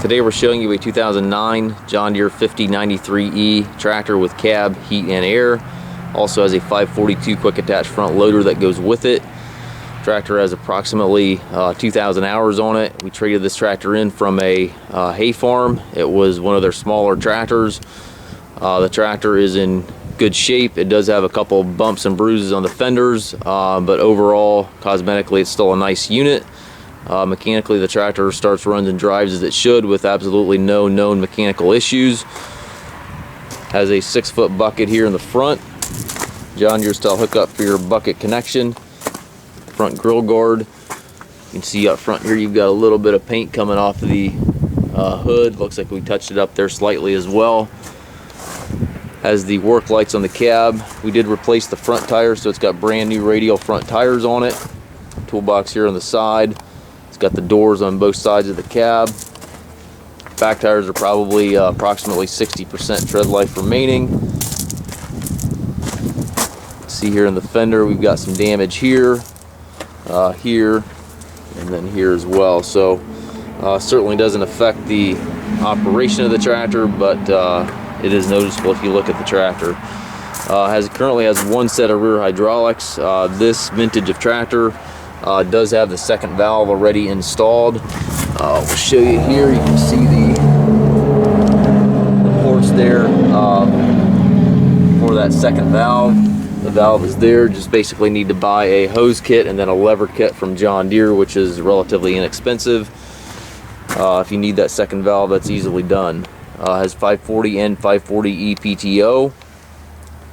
Today we're showing you a 2009 John Deere 5093E tractor with cab, heat, and air. Also has a 542 quick attach front loader that goes with it. Tractor has approximately 2,000 hours on it. We traded this tractor in from a hay farm. It was one of their smaller tractors. The tractor is in good shape. It does have a couple bumps and bruises on the fenders, but overall, cosmetically, it's still a nice unit. Mechanically, the tractor starts, runs, and drives as it should with absolutely no known mechanical issues. Has a 6-foot bucket here in the front. John Deere style hookup for your bucket connection. Front grill guard. You can see up front here you've got a little bit of paint coming off of the hood. Looks like we touched it up there slightly as well. Has the work lights on the cab. We did replace the front tires, so it's got brand new radial front tires on it. Toolbox here on the side. It's got the doors on both sides of the cab. Back tires are probably approximately 60% tread life remaining. See here in the fender we've got some damage here, here, and then here as well. So certainly doesn't affect the operation of the tractor, but it is noticeable if you look at the tractor. Currently has one set of rear hydraulics. This vintage of tractor does have the second valve already installed. We'll show you here. You can see the ports there for that second valve. The valve is there. Just basically need to buy a hose kit and then a lever kit from John Deere, which is relatively inexpensive. If you need that second valve, that's easily done. Has 540 and 540E PTO.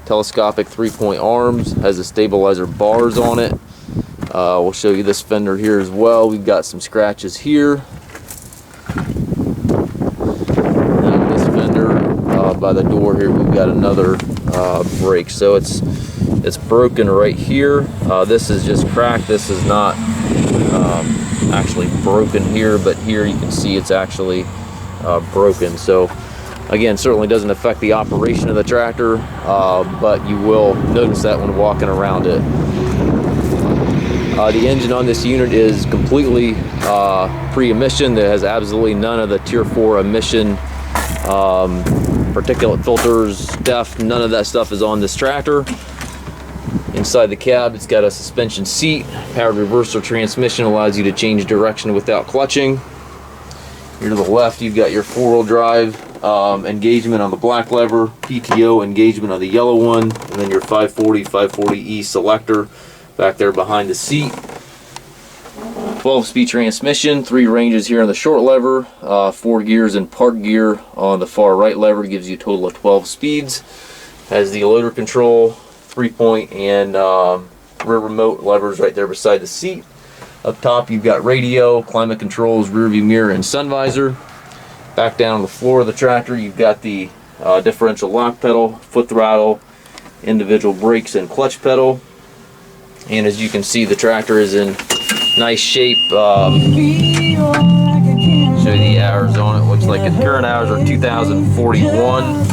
Telescopic 3-point arms. Has the stabilizer bars on it. We'll show you this fender here as well. We've got some scratches here. And this fender by the door here, we've got another break. So it's broken right here. This is just cracked. This is not actually broken here, but here you can see it's actually broken. So again, certainly doesn't affect the operation of the tractor, but you will notice that when walking around it. The engine on this unit is completely pre-emission. That has absolutely none of the Tier 4 emission, particulate filters, DEF, none of that stuff is on this tractor. Inside the cab, it's got a suspension seat. Powered reverser transmission allows you to change direction without clutching. Here to the left, you've got your 4-wheel drive engagement on the black lever, PTO engagement on the yellow one, and then your 540E selector back there behind the seat. 12-speed transmission, 3 ranges here on the short lever, 4 gears and park gear on the far right lever gives you a total of 12 speeds. Has the loader control, 3-point and rear remote levers right there beside the seat. Up top you've got radio, climate controls, rearview mirror, and sun visor. Back down on the floor of the tractor you've got the differential lock pedal, foot throttle, individual brakes, and clutch pedal. And as you can see, the tractor is in nice shape. Show you the hours on it. Looks like the current hours are 2,041.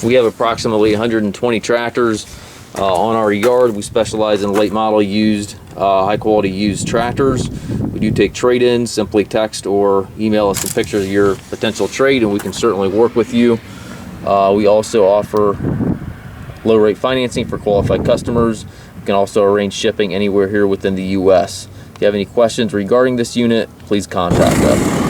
We have approximately 120 tractors on our yard. We specialize in late model used, high quality used tractors. We do take trade-ins. Simply text or email us some pictures of your potential trade and we can certainly work with you. We also offer low rate financing for qualified customers. We can also arrange shipping anywhere here within the US. If you have any questions regarding this unit, please contact us.